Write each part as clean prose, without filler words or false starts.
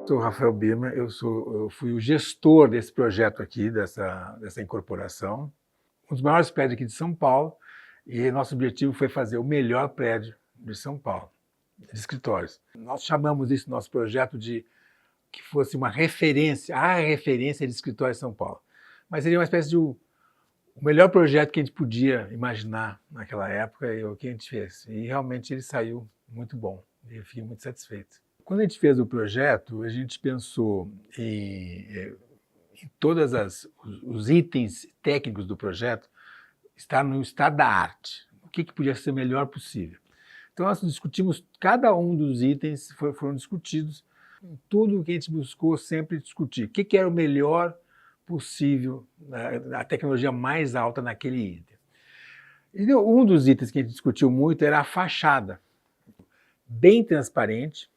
Sou Rafael Birman, eu fui o gestor desse projeto aqui, dessa incorporação, um dos maiores prédios aqui de São Paulo, e nosso objetivo foi fazer o melhor prédio de São Paulo, de escritórios. Nós chamamos isso nosso projeto de que fosse uma referência, a referência de escritórios de São Paulo. Mas seria uma espécie de o melhor projeto que a gente podia imaginar naquela época e o que a gente fez. E realmente ele saiu muito bom, e eu fiquei muito satisfeito. Quando a gente fez o projeto, a gente pensou em todos os itens técnicos do projeto estar no estado da arte. O que podia ser melhor possível. Então nós discutimos, cada um dos itens foram discutidos, tudo o que a gente buscou sempre discutir. O que era o melhor possível, a tecnologia mais alta naquele item. E um dos itens que a gente discutiu muito era a fachada, bem transparente,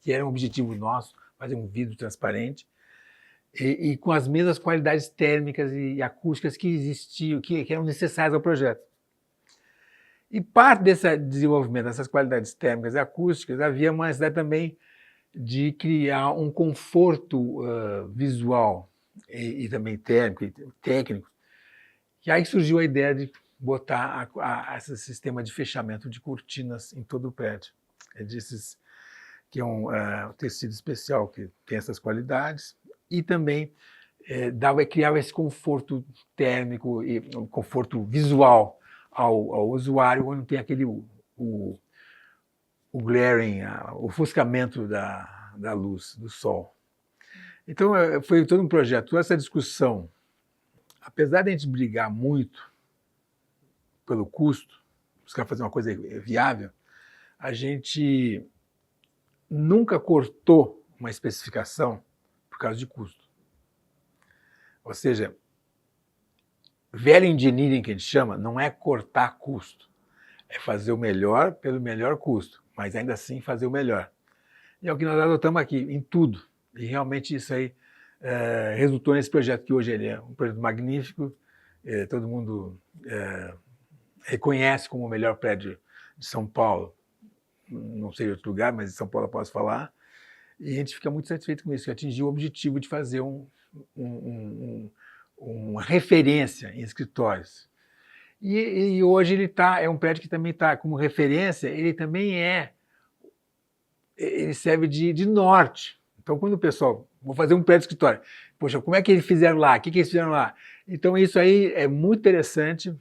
que era um objetivo nosso, fazer um vidro transparente, e com as mesmas qualidades térmicas e acústicas que existiam, que eram necessárias ao projeto. E parte desse desenvolvimento dessas qualidades térmicas e acústicas havia uma necessidade também de criar um conforto visual e também térmico e técnico. E aí surgiu a ideia de botar esse sistema de fechamento de cortinas em todo o prédio. Desses que é um tecido especial que tem essas qualidades, e também criava esse conforto térmico e um conforto visual ao usuário, quando tem aquele o glaring, o ofuscamento da luz, do sol. Então foi todo um projeto, toda essa discussão, apesar de a gente brigar muito pelo custo, buscar fazer uma coisa viável, a gente nunca cortou uma especificação por causa de custo. Ou seja, value engineering, que a gente chama, não é cortar custo, é fazer o melhor pelo melhor custo, mas ainda assim fazer o melhor. E é o que nós adotamos aqui, em tudo. E realmente isso aí resultou nesse projeto, que hoje ele é um projeto magnífico, todo mundo reconhece como o melhor prédio de São Paulo. Não sei em outro lugar, mas em São Paulo eu posso falar. E a gente fica muito satisfeito com isso, que atingiu o objetivo de fazer uma referência em escritórios. E hoje é um prédio que também está como referência, ele também ele serve de norte. Então, quando o pessoal, vou fazer um prédio de escritório, poxa, como é que eles fizeram lá? O que eles fizeram lá? Então, isso aí é muito interessante,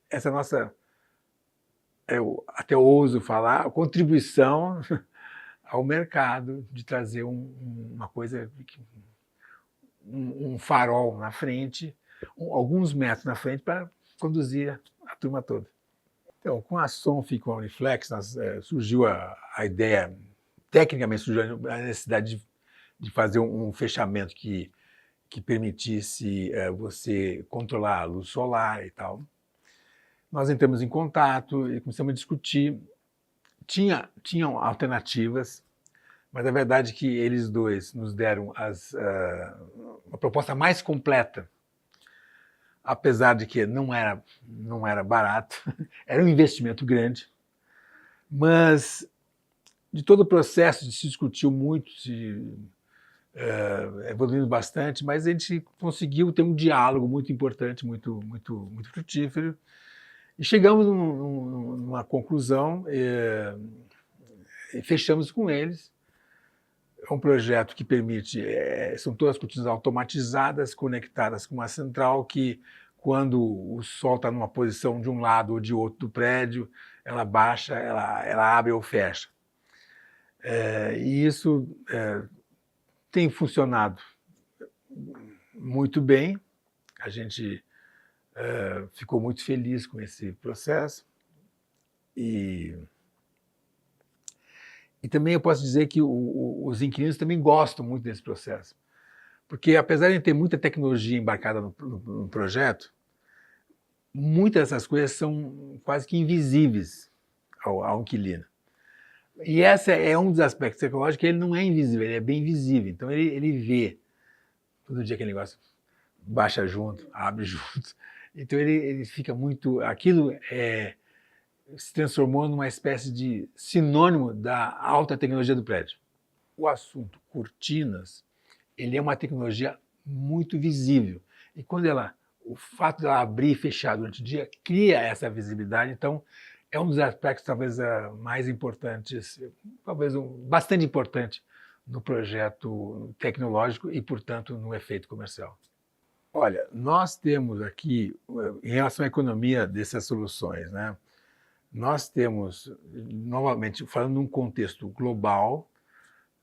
essa nossa, eu até ouso falar, contribuição ao mercado de trazer uma coisa, um farol na frente, alguns metros na frente para conduzir a turma toda. Então, com a Sonf e com a Uniflex, surgiu a ideia, tecnicamente surgiu a necessidade de fazer um fechamento que permitisse você controlar a luz solar e tal. Nós entramos em contato e começamos a discutir. Tinham alternativas, mas a verdade é que eles dois nos deram uma proposta mais completa, apesar de que não era barato, era um investimento grande, mas de todo o processo se discutiu muito, evoluindo bastante, mas a gente conseguiu ter um diálogo muito importante, muito frutífero, e chegamos numa conclusão e fechamos com eles. É um projeto que permite, são todas cortinas automatizadas, conectadas com uma central que, quando o sol está numa posição de um lado ou de outro do prédio, ela baixa, ela abre ou fecha. E isso tem funcionado muito bem, a gente ficou muito feliz com esse processo. E também eu posso dizer que os inquilinos também gostam muito desse processo, porque apesar de ter muita tecnologia embarcada no projeto, muitas dessas coisas são quase que invisíveis ao inquilino. E esse é um dos aspectos tecnológicos que ele não é invisível, ele é bem visível. Então ele vê todo dia aquele negócio, baixa junto, abre junto. Então ele fica muito... Aquilo se transformou numa espécie de sinônimo da alta tecnologia do prédio. o assunto cortinas, ele é uma tecnologia muito visível. E quando o fato dela abrir e fechar durante o dia cria essa visibilidade. Então, é um dos aspectos talvez mais importantes, talvez bastante importante no projeto tecnológico e, portanto, no efeito comercial. Olha, nós temos aqui, em relação à economia dessas soluções, né? Nós temos, novamente, falando num contexto global,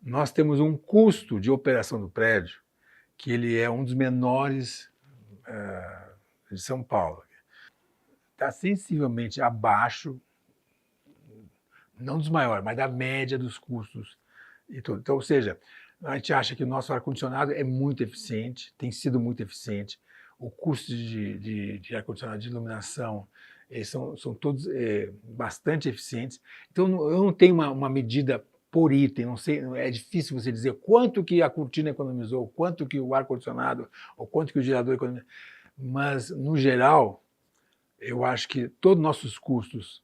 nós temos um custo de operação do prédio que ele é um dos menores de São Paulo. Está sensivelmente abaixo, não dos maiores, mas da média dos custos e tudo. Então, ou seja, a gente acha que o nosso ar-condicionado é muito eficiente, tem sido muito eficiente. O custo de ar-condicionado, de iluminação, eles são todos bastante eficientes. Então, eu não tenho uma medida por item, não sei, é difícil você dizer quanto que a cortina economizou, quanto que o ar-condicionado, ou quanto que o gerador economizou. Mas, no geral, eu acho que todos os nossos custos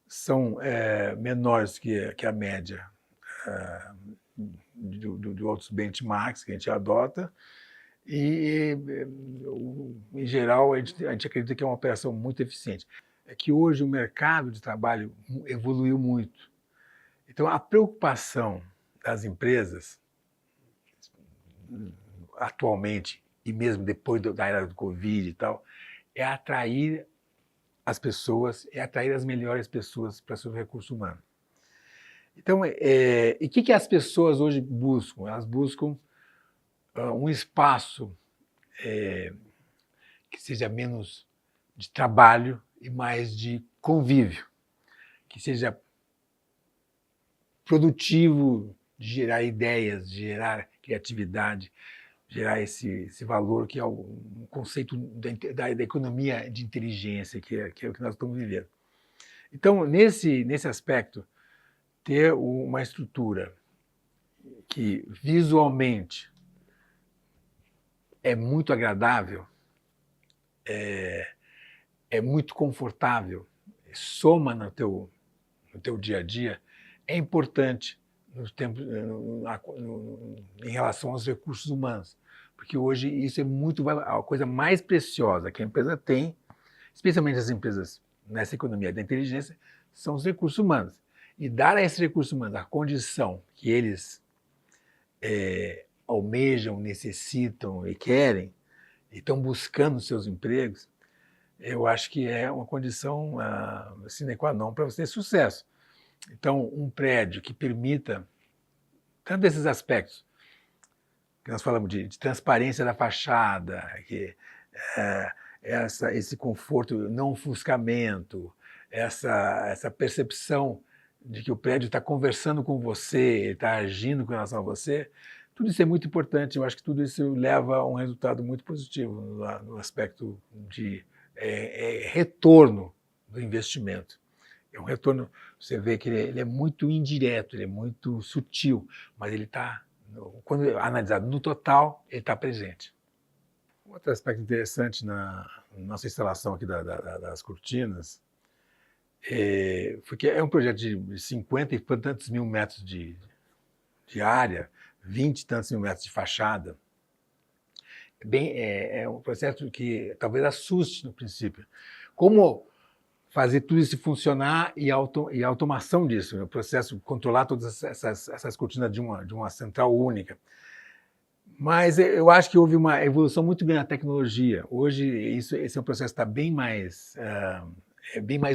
são menores que a média de outros benchmarks que a gente adota. E, em geral, a gente acredita que é uma operação muito eficiente. É que hoje o mercado de trabalho evoluiu muito. Então, a preocupação das empresas, atualmente, e mesmo depois da era do Covid e tal, é atrair as pessoas, é atrair as melhores pessoas para seu recurso humano. Então, e o que as pessoas hoje buscam? Elas buscam um espaço que seja menos de trabalho e mais de convívio, que seja produtivo, de gerar ideias, de gerar criatividade, gerar esse valor que é um conceito da economia de inteligência, que é o que nós estamos vivendo. Então, nesse aspecto, ter uma estrutura que visualmente é muito agradável, é muito confortável, soma no teu dia a dia, é importante em relação aos recursos humanos, porque hoje isso é a coisa mais preciosa que a empresa tem, especialmente as empresas nessa economia da inteligência, são os recursos humanos. E dar a esses recursos humanos a condição que eles almejam, necessitam e querem, e estão buscando seus empregos, eu acho que é uma condição sine qua non para você ter sucesso. Então, um prédio que permita, tanto desses aspectos, que nós falamos de transparência da fachada, esse conforto, não ofuscamento, essa percepção de que o prédio está conversando com você, está agindo com relação a você, tudo isso é muito importante. Eu acho que tudo isso leva a um resultado muito positivo no aspecto de retorno do investimento. É um retorno, você vê que ele é muito indireto, ele é muito sutil, mas ele está, quando analisado no total, ele está presente. Um outro aspecto interessante na nossa instalação aqui das cortinas foi que é um projeto de 50 e tantos mil metros de área, 20 e tantos mil metros de fachada. É um processo que talvez assuste no princípio. Como fazer tudo isso funcionar e a automação disso, o processo, controlar todas essas cortinas de uma central única. Mas eu acho que houve uma evolução muito grande na tecnologia. Hoje, esse é um processo que está bem mais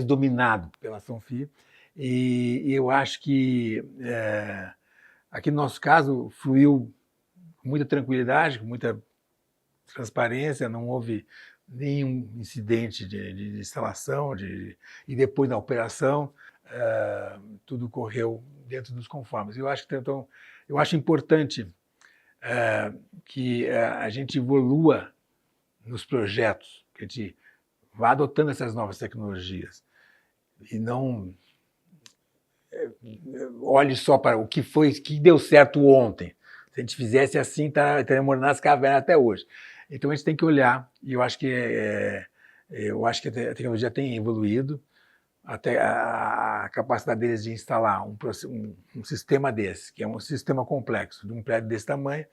dominado pela Somfy, e eu acho que, aqui no nosso caso, fluiu com muita tranquilidade, com muita transparência, não houve nenhum incidente de instalação e depois na operação tudo correu dentro dos conformes. Eu acho importante que a gente evolua nos projetos, que a gente vá adotando essas novas tecnologias e não olhe só para o que deu certo ontem. Se a gente fizesse assim, estaria morando nas cavernas até hoje. Então a gente tem que olhar, e eu acho que a tecnologia tem evoluído, até a capacidade deles de instalar um sistema desse, que é um sistema complexo, de um prédio desse tamanho,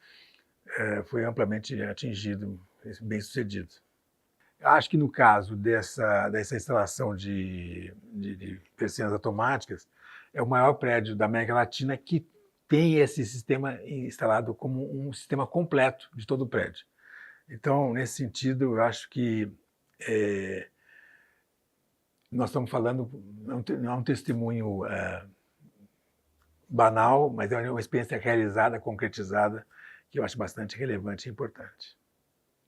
foi amplamente atingido, bem sucedido. Acho que no caso dessa instalação de persianas automáticas, é o maior prédio da América Latina que tem esse sistema instalado como um sistema completo de todo o prédio. Então, nesse sentido, eu acho que nós estamos falando, não é um testemunho banal, mas é uma experiência realizada, concretizada, que eu acho bastante relevante e importante.